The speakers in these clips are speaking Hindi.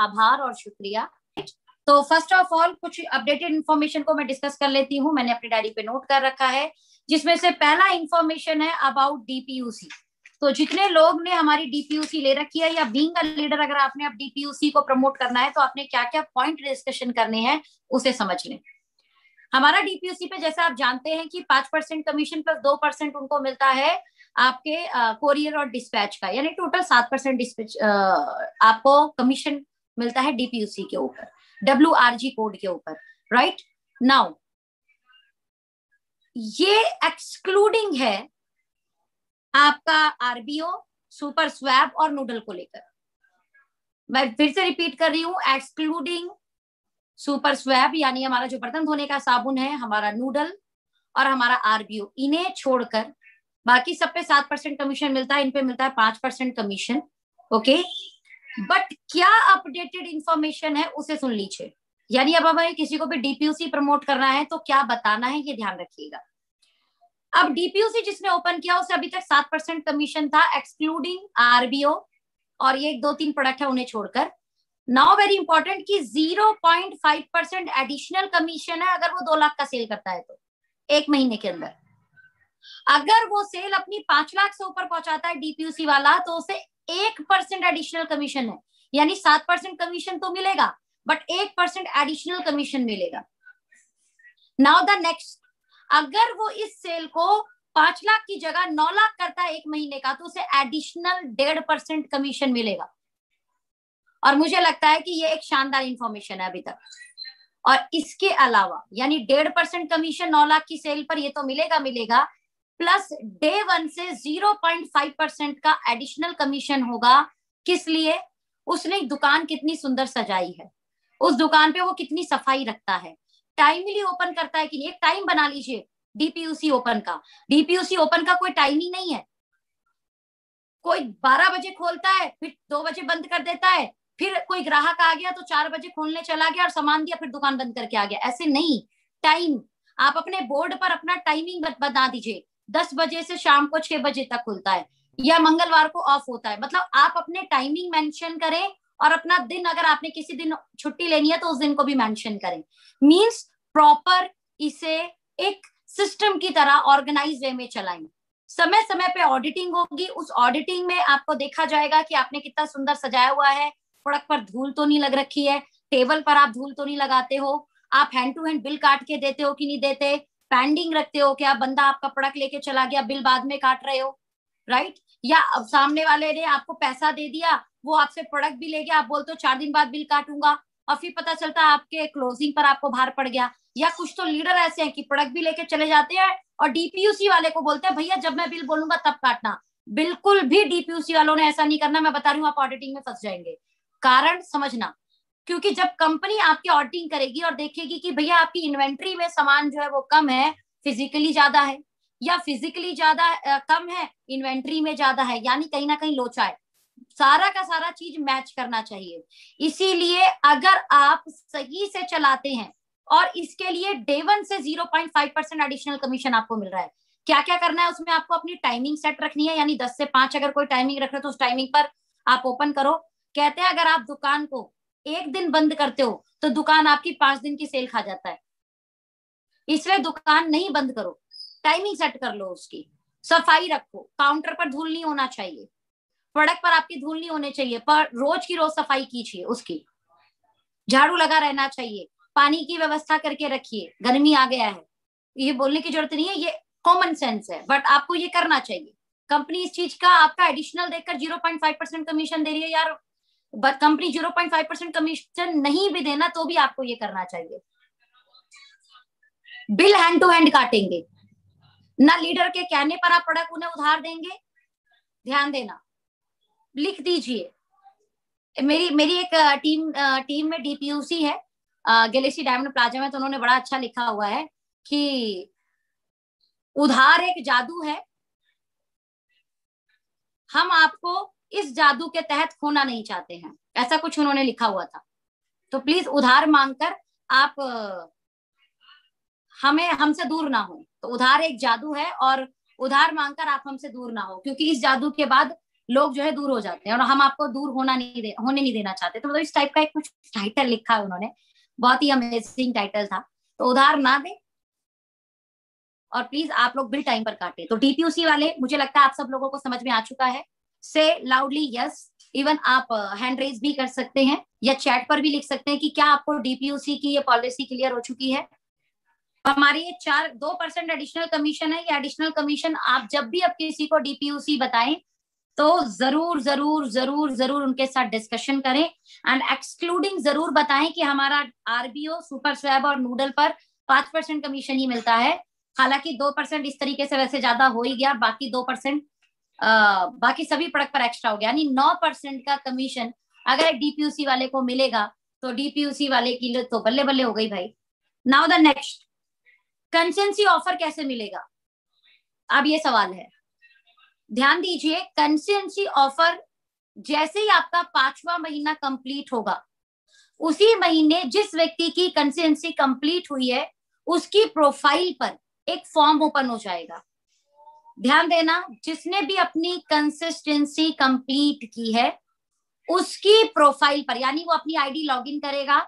आभार और शुक्रिया। तो फर्स्ट ऑफ ऑल कुछ अपडेटेड इन्फॉर्मेशन को मैं डिस्कस कर लेती हूँ, मैंने अपनी डायरी पे नोट कर रखा है, जिसमें से पहला इन्फॉर्मेशन है अबाउट डीपीयूसी। तो जितने लोग ने हमारी डीपीयूसी ले रखी है या बीइंग अ लीडर, अगर आपने अब डीपीयूसी को प्रमोट करना है तो आपने क्या क्या पॉइंट डिस्कशन करने हैं उसे समझ लें। हमारा डीपीयूसी पे जैसा आप जानते हैं कि 5% कमीशन प्लस 2% उनको मिलता है आपके कोरियर और डिस्पैच का, यानी टोटल 7% डिस्पैच आपको कमीशन मिलता है डीपीयूसी के ऊपर, WRG कोड के ऊपर। राइट नाउ ये एक्सक्लूडिंग है आपका आरबीओ, सुपर स्वैप और नूडल को लेकर। मैं फिर से रिपीट कर रही हूं, एक्सक्लूडिंग सुपर स्वैप यानी हमारा जो बर्तन धोने का साबुन है, हमारा नूडल और हमारा आरबीओ, इन्हें छोड़कर बाकी सब पे 7% कमीशन मिलता है, इन पे मिलता है 5% कमीशन। ओके, बट क्या अपडेटेड इंफॉर्मेशन है उसे सुन लीजिए। यानी अब हमें किसी को भी डीपीयूसी प्रमोट करना है तो क्या बताना है ये ध्यान रखिएगा। अब डीपीयूसी जिसने ओपन किया उसे अभी तक 7% कमीशन था, एक्सक्लूडिंग आरबीओ और ये 2-3 प्रोडक्ट है उन्हें छोड़कर। नाउ वेरी इंपॉर्टेंट कि 0.5% एडिशनल कमीशन है अगर वो 2 लाख का सेल करता है तो 1 महीने के अंदर। अगर वो सेल अपनी 5 लाख से ऊपर पहुंचाता है डीपीयूसी वाला तो उसे 1% एडिशनल कमीशन है, यानी 7% कमीशन तो मिलेगा बट 1% एडिशनल कमीशन मिलेगा। नाउ द नेक्स्ट, अगर वो इस सेल को 5 लाख की जगह 9 लाख करता है 1 महीने का तो उसे एडिशनल 1.5% कमीशन मिलेगा। और मुझे लगता है कि ये एक शानदार इंफॉर्मेशन है अभी तक। और इसके अलावा यानी 1.5% कमीशन 9 लाख की सेल पर ये तो मिलेगा, प्लस डे 1 से 0.5% का एडिशनल कमीशन होगा। किस लिए? उसने दुकान कितनी सुंदर सजाई है, उस दुकान पे वो कितनी सफाई रखता है, टाइमली ओपन करता है कि नहीं। एक टाइम बना लीजिए डीपीयूसी ओपन का। डीपीयूसी ओपन का कोई टाइमिंग नहीं है, कोई 12 बजे खोलता है फिर 2 बजे बंद कर देता है, फिर कोई ग्राहक आ गया तो 4 बजे खोलने चला गया और सामान दिया फिर दुकान बंद करके आ गया, ऐसे नहीं। टाइम आप अपने बोर्ड पर अपना टाइमिंग बता दीजिए, 10 बजे से शाम को 6 बजे तक खुलता है या मंगलवार को ऑफ होता है। मतलब आप अपने टाइमिंग मेंशन करें और अपना दिन, अगर आपने किसी दिन छुट्टी लेनी है तो उस दिन को भी मेंशन करें। मींस प्रॉपर इसे एक सिस्टम की तरह ऑर्गेनाइज वे में चलाएं। समय समय पे ऑडिटिंग होगी, उस ऑडिटिंग में आपको देखा जाएगा कि आपने कितना सुंदर सजाया हुआ है, प्रोडक्ट पर धूल तो नहीं लग रखी है, टेबल पर आप धूल तो नहीं लगाते हो, आप हैंड टू हैंड बिल काट के देते हो कि नहीं देते, पेंडिंग रखते हो क्या, बंदा आपका प्रोडक्ट लेके चला गया बिल बाद में काट रहे हो, राइट। या सामने वाले ने आपको पैसा दे दिया, वो आपसे प्रोडक्ट भी ले गया, आप बोलते हो 4 दिन बाद बिल काटूंगा और फिर पता चलता है आपके क्लोजिंग पर आपको भार पड़ गया। या कुछ तो लीडर ऐसे हैं कि प्रोडक्ट भी लेके चले जाते हैं और डीपीयूसी वाले को बोलते हैं भैया जब मैं बिल बोलूंगा तब काटना। बिल्कुल भी डीपीयूसी वालों ने ऐसा नहीं करना, मैं बता रही हूँ, आप ऑडिटिंग में फंस जाएंगे। कारण समझना, क्योंकि जब कंपनी आपकी ऑडिटिंग करेगी और देखेगी कि भैया आपकी इन्वेंट्री में सामान जो है वो कम है, फिजिकली ज्यादा है, या फिजिकली ज्यादा कम है इन्वेंट्री में ज्यादा है, यानी कहीं ना कहीं लोचा है, सारा का सारा चीज मैच करना चाहिए। इसीलिए अगर आप सही से चलाते हैं और इसके लिए डे 1 से 0.5% एडिशनल कमीशन आपको मिल रहा है। क्या क्या करना है उसमें? आपको अपनी टाइमिंग सेट रखनी है, यानी 10 से 5 अगर कोई टाइमिंग रख रहे हो तो उस टाइमिंग पर आप ओपन करो। कहते हैं अगर आप दुकान को 1 दिन बंद करते हो तो दुकान आपकी 5 दिन की सेल खा जाता है, इसलिए दुकान नहीं बंद करो, टाइमिंग सेट कर लो उसकी, सफाई रखो, काउंटर पर धूल नहीं होना चाहिए, प्रोडक्ट पर आपकी धूल नहीं होनी चाहिए, पर रोज की रोज सफाई कीजिए, उसकी झाड़ू लगा रहना चाहिए, पानी की व्यवस्था करके रखिए। गर्मी आ गया है, ये बोलने की जरूरत नहीं है, ये कॉमन सेंस है, बट आपको ये करना चाहिए। कंपनी इस चीज का आपका एडिशनल देखकर 0.5% कमीशन दे रही है यार, कंपनी 0.5% कमीशन नहीं भी देना तो भी आपको ये करना चाहिए। बिल हैंड टू हैंड काटेंगे ना, लीडर के कहने पर आप प्रोडक्ट उन्हें उधार देंगे, ध्यान देना, लिख दीजिए। मेरी एक टीम में डीपीयूसी है गैलेक्सी डायमंड प्लाजा में, तो उन्होंने बड़ा अच्छा लिखा हुआ है कि उधार एक जादू है, हम आपको इस जादू के तहत खोना नहीं चाहते हैं, ऐसा कुछ उन्होंने लिखा हुआ था। तो प्लीज उधार मांगकर आप हमसे दूर ना हो। तो उधार एक जादू है और उधार मांगकर आप हमसे दूर ना हो, क्योंकि इस जादू के बाद लोग जो है दूर हो जाते हैं, और हम आपको दूर होने नहीं देना चाहते। तो मतलब इस टाइप का एक कुछ टाइटल लिखा है उन्होंने, बहुत ही अमेजिंग टाइटल था। तो उधार ना दे, और प्लीज आप लोग बिल टाइम पर काटे। तो डीपीयूसी वाले, मुझे लगता है आप सब लोगों को समझ में आ चुका है। से लाउडली यस। इवन आप हैंड रेज भी कर सकते हैं या चैट पर भी लिख सकते हैं कि क्या आपको डीपीयूसी की ये पॉलिसी क्लियर हो चुकी है। हमारी ये 2% एडिशनल कमीशन है। ये एडिशनल कमीशन आप जब भी आप किसी को डीपीयूसी बताएं तो जरूर जरूर जरूर जरूर उनके साथ डिस्कशन करें, एंड एक्सक्लूडिंग जरूर बताएं कि हमारा आरबीओ, सुपर स्वैप और नूडल पर 5% कमीशन ही मिलता है। हालांकि 2% इस तरीके से वैसे ज्यादा हो ही गया, बाकी 2% बाकी सभी प्रोडक्ट पर एक्स्ट्रा हो गया, यानी 9% का कमीशन अगर एक डीपीयूसी वाले को मिलेगा तो डीपीयूसी वाले की लिए तो बल्ले बल्ले हो गई भाई। नाउ द नेक्स्ट, कंसेंसी ऑफर कैसे मिलेगा, अब ये सवाल है। ध्यान दीजिए, कंसेंसी ऑफर जैसे ही आपका 5वां महीना कंप्लीट होगा, उसी महीने जिस व्यक्ति की कंसेंसी कंप्लीट हुई है उसकी प्रोफाइल पर एक फॉर्म ओपन हो जाएगा। ध्यान देना, जिसने भी अपनी कंसिस्टेंसी कंप्लीट की है उसकी प्रोफाइल पर, यानी वो अपनी आईडी लॉगिन करेगा,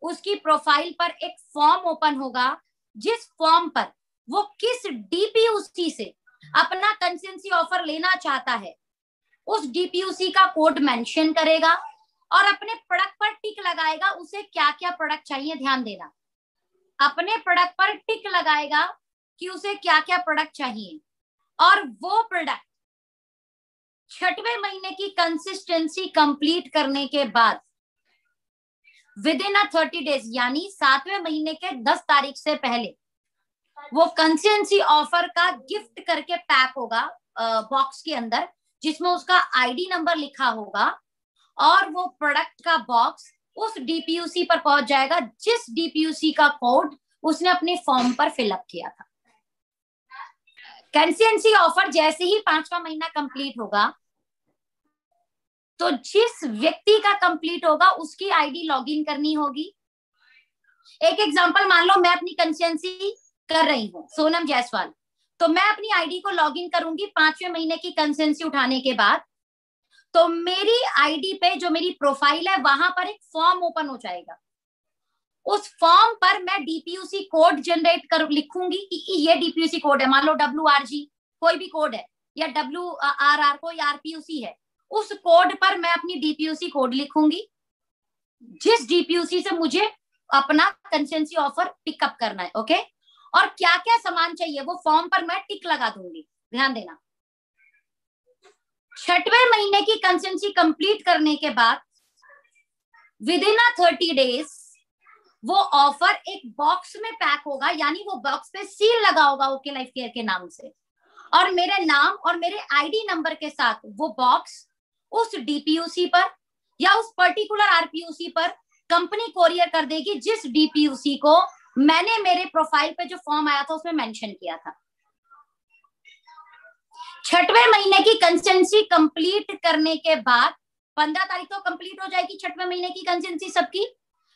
उसकी प्रोफाइल पर एक फॉर्म ओपन होगा, जिस फॉर्म पर वो किस डीपीयूसी से अपना कंसेंसी ऑफर लेना चाहता है उस डीपीयूसी का कोड मेंशन करेगा और अपने प्रोडक्ट पर टिक लगाएगा उसे क्या क्या प्रोडक्ट चाहिए। ध्यान देना, अपने प्रोडक्ट पर टिक लगाएगा कि उसे क्या क्या प्रोडक्ट चाहिए, और वो प्रोडक्ट 6वें महीने की कंसिस्टेंसी कंप्लीट करने के बाद विद इन 30 डेज, यानी 7वें महीने के 10 तारीख से पहले वो कंसिस्टेंसी ऑफर का गिफ्ट करके पैक होगा बॉक्स के अंदर, जिसमें उसका आईडी नंबर लिखा होगा, और वो प्रोडक्ट का बॉक्स उस डीपीयूसी पर पहुंच जाएगा जिस डीपीयूसी का कोड उसने अपने फॉर्म पर फिलअप किया था। कंसिस्टेंसी ऑफर जैसे ही 5वां महीना कंप्लीट होगा तो जिस व्यक्ति का कंप्लीट होगा उसकी आईडी लॉगिन करनी होगी। एक एग्जांपल मान लो, मैं अपनी कंसिस्टेंसी कर रही हूँ सोनम जायसवाल, तो मैं अपनी आईडी को लॉगिन करूंगी 5वें महीने की कंसिस्टेंसी उठाने के बाद। तो मेरी आईडी पे जो मेरी प्रोफाइल है वहां पर एक फॉर्म ओपन हो जाएगा। उस फॉर्म पर मैं डीपीयूसी कोड जनरेट कर लिखूंगी कि ये डीपीयूसी कोड है, मान लो WRG कोई भी कोड है, या WRR कोई आरपीयूसी है, उस कोड पर मैं अपनी डीपीयूसी कोड लिखूंगी जिस डीपीयूसी से मुझे अपना कंसेंसी ऑफर पिकअप करना है। ओके, और क्या क्या सामान चाहिए वो फॉर्म पर मैं टिक लगा दूंगी। ध्यान देना, 6वें महीने की कंसेंसी कंप्लीट करने के बाद विद इन 30 डेज वो ऑफर एक बॉक्स में पैक होगा, यानी वो बॉक्स पे सील लगा होगा ओके लाइफ केयर के नाम से, और मेरे नाम और मेरे आईडी नंबर के साथ वो बॉक्स उस डीपीयूसी पर या उस पर्टिकुलर आरपीयूसी पर कंपनी कोरियर कर देगी जिस डीपीयूसी को मैंने मेरे प्रोफाइल पे जो फॉर्म आया था उसमें मेंशन किया था। 6वें महीने की कंसिस्टेंसी कंप्लीट करने के बाद 15 तारीख को कंप्लीट हो जाएगी 6वें महीने की कंसिस्टेंसी सबकी,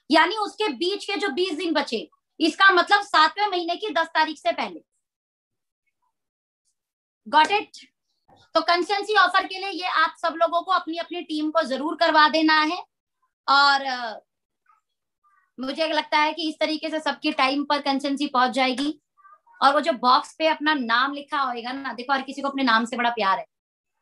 यानी उसके बीच के जो 20 दिन बचे, इसका मतलब 7वें महीने की 10 तारीख से पहले। Got it? तो कंसिस्टेंसी ऑफर के लिए ये आप सब लोगों को अपनी अपनी टीम को जरूर करवा देना है, और मुझे लगता है कि इस तरीके से सबकी टाइम पर कंसिस्टेंसी पहुंच जाएगी। और वो जो बॉक्स पे अपना नाम लिखा होगा ना, देखो हर किसी को अपने नाम से बड़ा प्यार है,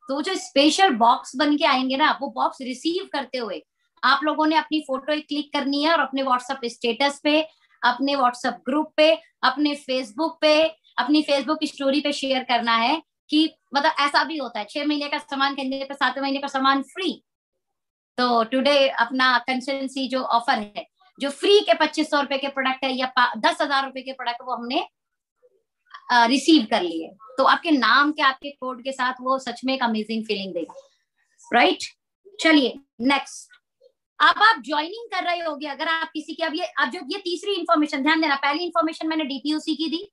तो वो जो स्पेशल बॉक्स बन के आएंगे ना, वो बॉक्स रिसीव करते हुए आप लोगों ने अपनी फोटो क्लिक करनी है और अपने व्हाट्सएप स्टेटस पे, अपने व्हाट्सएप ग्रुप पे, अपने फेसबुक पे, अपनी फेसबुक स्टोरी पे शेयर करना है कि मतलब ऐसा भी होता है 6 महीने का सामान खरीदने पे 7वें महीने का सामान फ्री। तो टुडे अपना कंसिस्टेंसी जो ऑफर है, जो फ्री के 2500 रुपए के प्रोडक्ट है या 10,000 रुपए के प्रोडक्ट, वो हमने रिसीव कर लिए। तो आपके नाम के, आपके कोड के साथ वो सच में एक अमेजिंग फीलिंग देगा, राइट? चलिए नेक्स्ट, अब आप ज्वाइनिंग कर रहे होगे अगर आप किसी की, अब जो ये तीसरी इंफॉर्मेशन, ध्यान देना, पहली इंफॉर्मेशन मैंने डीपीयूसी की दी,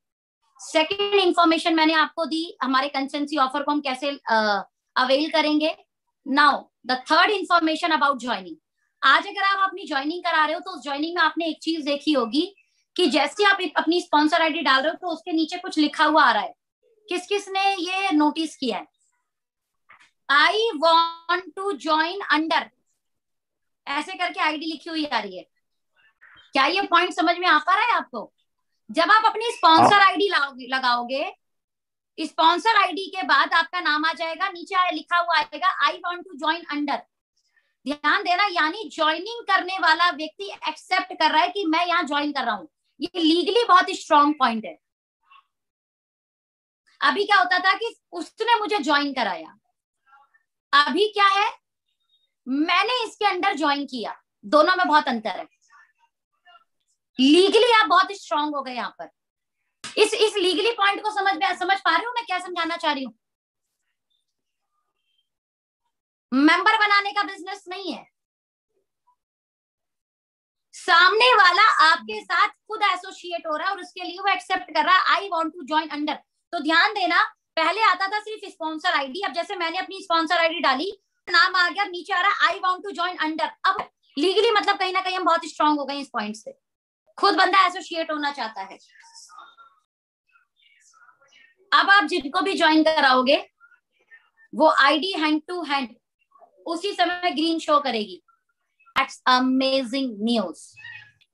सेकेंड इंफॉर्मेशन मैंने आपको दी हमारे कंसिस्टेंसी ऑफर को हम कैसे अवेल करेंगे। Now the third information about joining. आज अगर आप अपनी ज्वाइनिंग करा रहे हो तो उस ज्वाइनिंग में आपने एक चीज देखी होगी कि जैसे आप अपनी स्पॉन्सर आईडी डाल रहे हो तो उसके नीचे कुछ लिखा हुआ आ रहा है। किस किस ने ये नोटिस किया है? I want to join under, ऐसे करके आईडी लिखी हुई आ रही है। क्या ये पॉइंट समझ में आ पा रहा है आपको? जब आप अपनी स्पॉन्सर आईडी लगाओगे, स्पॉन्सर आईडी के बाद आपका नाम आ जाएगा, नीचे लिखा हुआ आएगा I want to join under. ध्यान देना, यानी ज्वाइनिंग करने वाला व्यक्ति एक्सेप्ट कर रहा है कि मैं यहाँ ज्वाइन कर रहा हूं। ये लीगली बहुत स्ट्रॉन्ग पॉइंट है। अभी क्या होता था कि उसने मुझे ज्वाइन कराया, अभी क्या है, मैंने इसके अंडर ज्वाइन किया, दोनों में बहुत अंतर है। लीगली आप बहुत स्ट्रांग हो गए यहाँ पर। इस लीगली पॉइंट को समझ पा रहे हो मैं क्या समझाना चाह रही हूँ? मेंबर बनाने का बिजनेस नहीं है, सामने वाला आपके साथ खुद एसोसिएट हो रहा है और उसके लिए वो एक्सेप्ट कर रहा है I want to join under. तो ध्यान देना, पहले आता था सिर्फ स्पॉन्सर आईडी, अब जैसे मैंने अपनी स्पॉन्सर आईडी डाली, नाम आ गया, नीचे आ रहा है I want to join under. अब लीगली मतलब कहीं ना कहीं हम बहुत स्ट्रांग हो गए इस पॉइंट से, खुद बंदा एसोसिएट होना चाहता है। अब आप जिनको भी ज्वाइन कराओगे वो आईडी हैंड टू हैंड उसी समय ग्रीन शो करेगी। That's amazing news.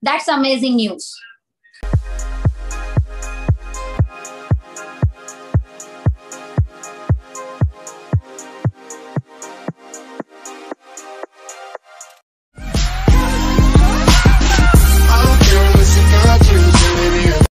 That's amazing news.